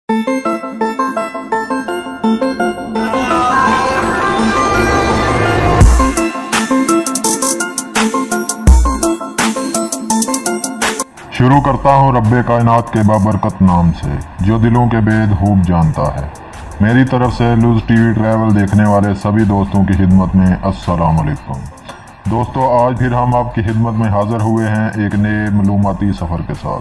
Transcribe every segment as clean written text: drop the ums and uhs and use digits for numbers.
शुरू करता हूँ रब्बे कायनात के बाबरकत नाम से, जो दिलों के भेद खूब जानता है। मेरी तरफ से लुज़ टीवी ट्रैवल देखने वाले सभी दोस्तों की खिदमत में अस्सलाम वालेकुम। दोस्तों, आज फिर हम आपकी खिदमत में हाज़िर हुए हैं एक नए मालूमाती सफ़र के साथ।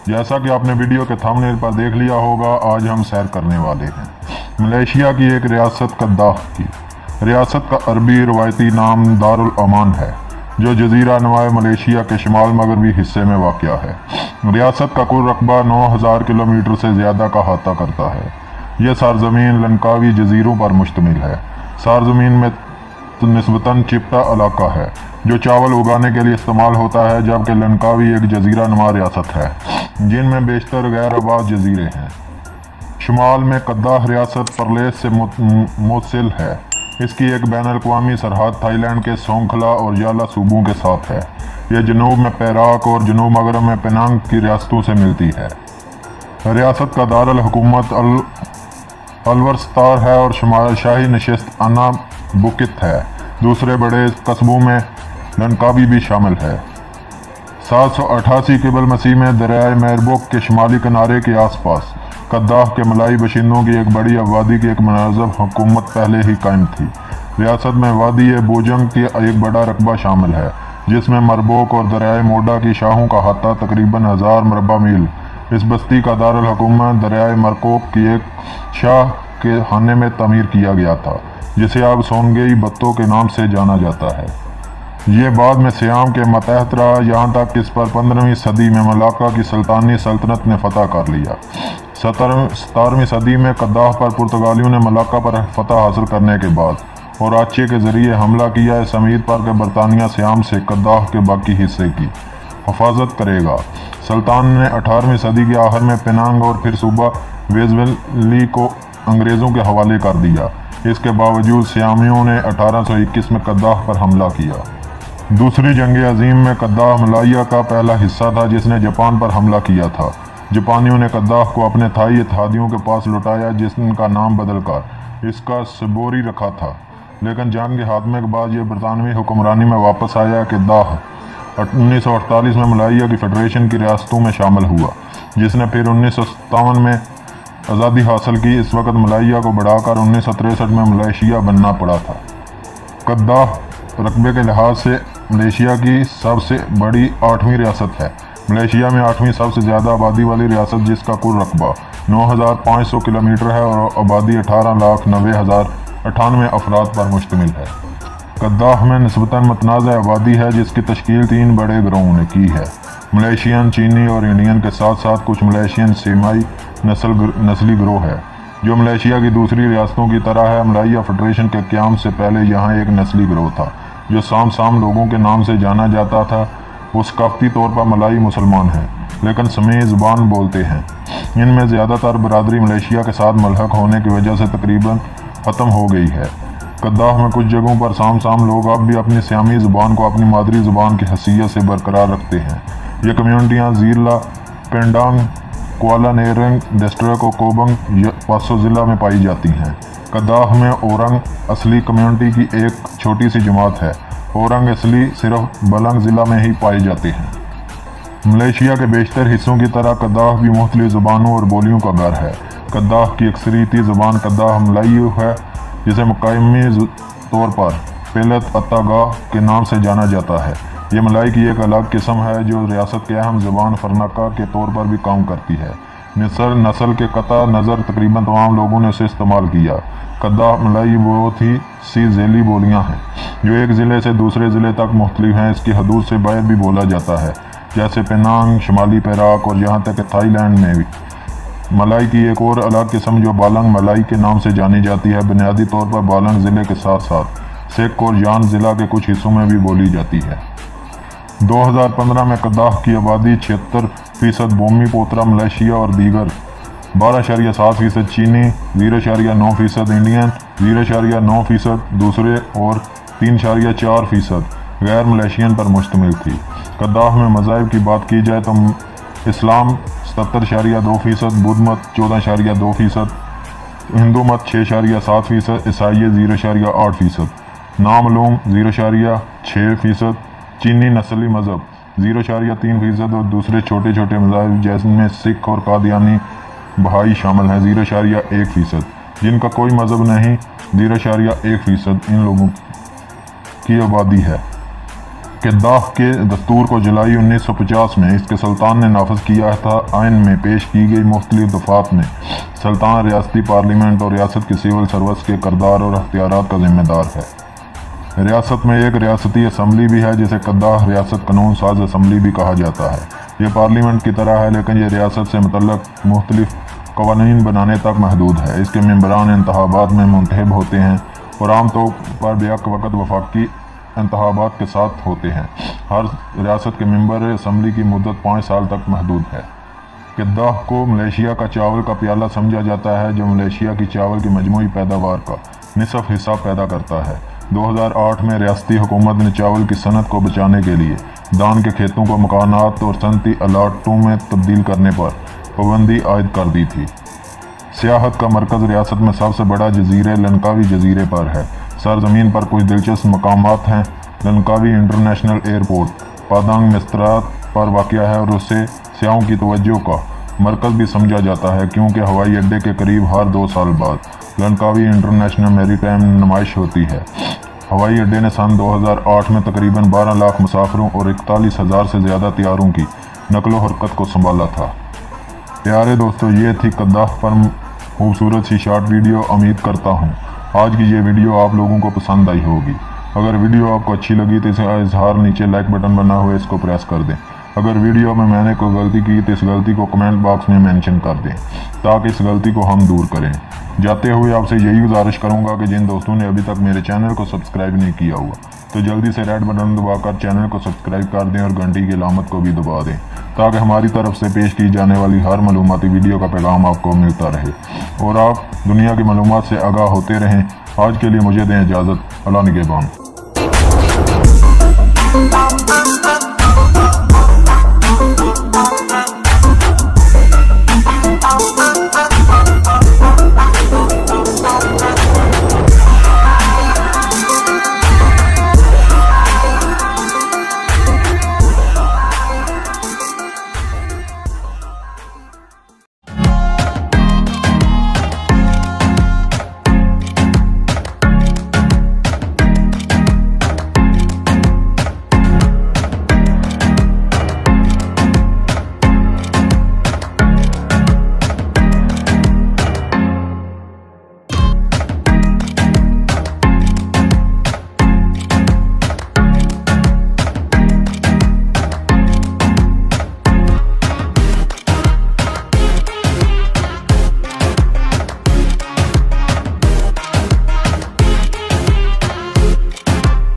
जैसा कि आपने वीडियो के थंबनेल पर देख लिया होगा, आज हम सैर करने वाले हैं मलेशिया की एक रियासत कद्दाफ की। रियासत का अरबी रवायती नाम दारुल अमान है, जो जजीरा नुमा मलेशिया के शिमाल मगरबी हिस्से में वाक़या है। रियासत का कुल रकबा 9000 किलोमीटर से ज़्यादा का अहाता करता है। यह सारज़मीन लंकावी जजीरों पर मुश्तमिल है। सारज़मीन में निस्बतन चिपटा इलाका है जो चावल उगाने के लिए इस्तेमाल होता है, जबकि लंकावी एक जजीरा नुमा रियासत है जिनमें बेशतर गैर आबाद जजीरे हैं। शुमाल में कद्दाफ रियासत परलेस से मुतसिल है। इसकी एक बैनुल-अक़वामी सरहद थाईलैंड के सोंखला और याला सूबों के साथ है। यह जनूब में पेराक और जनूब मगरब में पेनांग की रियासतों से मिलती है। रियासत का दारुल हुकूमत अलवरस्तार है और शाही नशिस्त अन्ना बुकित है। दूसरे बड़े कस्बों में लंकावी भी शामिल है। 788 क़िबल मसीह में दरियाए मेरबुक के शुमाली किनारे के आसपास कद्दाफ के मलाई बशिंदों की एक बड़ी आबादी की एक मुनज़्ज़म हुकूमत पहले ही कायम थी। रियासत में वादी बोजंग की एक बड़ा रकबा शामिल है, जिसमें मरबोक और दरियाए मोडा की शाहों का अहाता तकरीबन 1000 मरबा मील। इस बस्ती का दारुल हुकूमत दरियाए मरकोक की एक शाह के खाने में तमीर किया गया था, जिसे अब सोनगई बत्तों के नाम से जाना जाता है। ये बाद में सियाम के मतहत रहा, यहाँ तक इस पर 15वीं सदी में मलाका की सुल्तानी सल्तनत ने फतह कर लिया। 17वीं सदी में कद्दाफ पर पुर्तगालियों ने मलाका पर फतह हासिल करने के बाद और आचे के ज़रिए हमला किया। इस उम्मीद पर कि बरतानिया सियाम से कद्दाफ के बाकी हिस्से की हिफाजत करेगा, सुल्तान ने 18वीं सदी के आखिर में पेनांग और फिर सूबा वेज़वेली को अंग्रेज़ों के हवाले कर दिया। इसके बावजूद सियामियों ने 1821 में कद्दाफ पर हमला किया। दूसरी जंग अजीम में कद्दाफ मलाया का पहला हिस्सा था जिसने जापान पर हमला किया था। जापानियों ने कद्दाफ को अपने थाई इत्तेहादियों के पास लौटाया, जिसका नाम बदलकर इसका सबोरी रखा था। लेकिन जंग के खात्मे के बाद ये बरतानवी हुक्मरानी में वापस आया। कद्दाफ 1948 में मलाया की फेडरेशन की रियासतों में शामिल हुआ, जिसने फिर 1957 में आज़ादी हासिल की। इस वक्त मलाया को बढ़ाकर 1963 में मलेशिया बनना पड़ा था। कद्दाफ रकबे के लिहाज से मलेशिया की सबसे बड़ी 8वीं रियासत है। मलेशिया में 8वीं सबसे ज़्यादा आबादी वाली रियासत, जिसका कुल रकबा 9500 किलोमीटर है और आबादी 18,90,098 अफराद पर मुश्तमिल है। कद्दाफ में निस्बतन मतनाज़ आबादी है, जिसकी तश्कील 3 बड़े गिरोहों ने की है। मलेशियन, चीनी और इंडियन के साथ साथ कुछ मलेशियन सीमाई नस्ली गिरोह है, जो मलेशिया की दूसरी रियासतों की तरह है। मलाया फेडरेशन के क़याम से पहले यहाँ एक नस्ली गिरोह था जो साम लोगों के नाम से जाना जाता था। वो सकाफती तौर पर मलाई मुसलमान हैं, लेकिन समी ज़ुबान बोलते हैं। इनमें ज़्यादातर बरादरी मलेशिया के साथ मलहक होने की वजह से तकरीबन ख़त्म हो गई है। कद्दाफ में कुछ जगहों पर साम लोग अब भी अपनी सियामी ज़ुबान को अपनी मादरी ज़ुबान की हैसियत से बरकरार रखते हैं। ये कम्यूनिटियाँ ज़ीला, पेंडांग, कुआला नेरंग डिस्ट्रिक्ट और कोबंग पासो ज़िला में पाई जाती हैं। कद्दाफ में ओरंग असली कम्यूनिटी की एक छोटी सी जमात है। ओरंग असली सिर्फ बलंग ज़िला में ही पाए जाते हैं। मलेशिया के बेशतर हिस्सों की तरह कद्दाफ भी मुख्तलिफ ज़ुबानों और बोलियों का घर है। कद्दाफ की अक्सरीती ज़ुबान कद्दाफ मलायू है, जिसे मुकामी तौर पर पेलत अत्तागा के नाम से जाना जाता है। ये मलाई की एक अलग किस्म है जो रियासत के अहम ज़ुबान फरनाका के तौर पर भी काम करती है। नस्ल के कता नज़र तकरीबन तमाम लोगों ने उसे इस्तेमाल किया। कद्दाफ मलाई बहुत ही सी झेली बोलियाँ हैं जो एक ज़िले से दूसरे ज़िले तक मुख्तलिफ हैं। इसकी हदूद से बाहर भी बोला जाता है, जैसे पेनांग, शुमाली पेराक और यहाँ तक कि थाईलैंड में भी। मलाई की एक और अलग किस्म जो बालंग मलाई के नाम से जानी जाती है, बुनियादी तौर पर बालंग ज़िले के साथ साथ सेक और यान ज़िला के कुछ हिस्सों में भी बोली जाती है। 2015 में कद्दाफ की आबादी 76% भूमि पोतरा मलेशिया और दीगर, 12.7% चीनी, 0.9% इंडियन, 0.9% दूसरे और 3.4% गैर मलेशियन पर मुश्तमिल थी। कद्दाफ में मज़ाहिब की बात की जाए तो اسلام 77.2%، بدھ مت 14.2%، ہندو مت 6.7%، عیسائیت 0.8%، نامعلوم 0.6%، چینی نسلی مذہب 0.3% اور دوسرے چھوٹے چھوٹے مذاہب جن میں سکھ اور قادیانی بہائی شامل ہیں 0.1%، جن کا کوئی مذہب نہیں 0.1% ان لوگوں کی آبادی ہے۔ قداف کے دستور کو جولائی 1950 میں اس کے سلطان نے نافذ کیا تھا۔ آئین میں پیش کی گئی مختلف دفعات میں سلطان ریاستی پارلیمنٹ اور ریاست کی سول سروس کے کردار اور اختیارات کا ذمہ دار ہے۔ ریاست میں ایک ریاستی اسمبلی بھی ہے جسے قداف ریاست قانون ساز اسمبلی بھی کہا جاتا ہے۔ یہ پارلیمنٹ کی طرح ہے لیکن یہ ریاست سے متعلق مختلف قوانین بنانے تک محدود ہے۔ اس کے ممبران انتخابات میں منتخب ہوتے ہیں اور عام طور پر بیک وقت وفاقی انتخابات کے ساتھ ہوتے ہیں۔ ہر ریاست کے ممبر اسمبلی کی مدت 5 سال تک محدود ہے۔ قداف کو ملیشیا کا چاول کا پیالہ سمجھا جاتا ہے جو ملیشیا کی چاول کی مجموعی پیداوار کا نصف حصہ پیدا کرتا ہے۔ 2008 میں ریاستی حکومت نے چاول کی صنعت کو بچانے کے لیے دان کے کھیتوں کو مکانات اور صنعتی الاٹوں میں تبدیل کرنے پر پابندی عائد کر دی تھی۔ سیاحت کا مرکز ریاست میں سب سے بڑا جزیرے لنکاوی جزیرے پر ہے۔ سرزمین پر کچھ دلچسپ مقامات ہیں۔ لنکاوی انٹرنیشنل ایئرپورٹ پادانگ مسترات پر واقع ہے اور اسے سیاحوں کی توجہ کا مرکز بھی سمجھا جاتا ہے کیونکہ ہوائی اڈے کے قریب ہر 2 سال بعد لنکاوی انٹرنیشنل میری ٹائم نمائش ہوتی ہے۔ ہوائی اڈے نے سن 2008 میں تقریباً 12 لاکھ مسافروں اور 41,000 سے زیادہ طیاروں کی نقل و حرکت کو سنبھالا تھا۔ پیارے دوستو، یہ تھی قداف پر خوبصورت سی شارٹ ویڈیو۔ امید کرتا ہوں آج کی یہ ویڈیو آپ لوگوں کو پسند آئی ہوگی۔ اگر ویڈیو آپ کو اچھی لگی تو اسے اظہار نیچے لائک بٹن بنا ہوا ہے، اس کو پریس کر دیں۔ اگر ویڈیو میں نے کوئی غلطی کی تو اس غلطی کو کمنٹ باکس میں مینشن کر دیں تاکہ اس غلطی کو ہم دور کریں۔ جاتے ہوئے آپ سے یہی گزارش کروں گا کہ جن دوستوں نے ابھی تک میرے چینل کو سبسکرائب نہیں کیا ہوا تو جلدی سے ریڈ بٹن دبا کر چینل کو سبسکرائب کر دیں اور گھنٹی کی علامت کو بھی دبا دیں تاکہ ہماری طرف سے پیش کی جانے والی ہر معلوماتی ویڈیو کا پیغام آپ کو ملتا رہے اور آپ دنیا کی معلومات سے آگاہ ہوتے رہیں۔ آج کے لیے مجھے دیں اجازت۔ اللہ نگہبان۔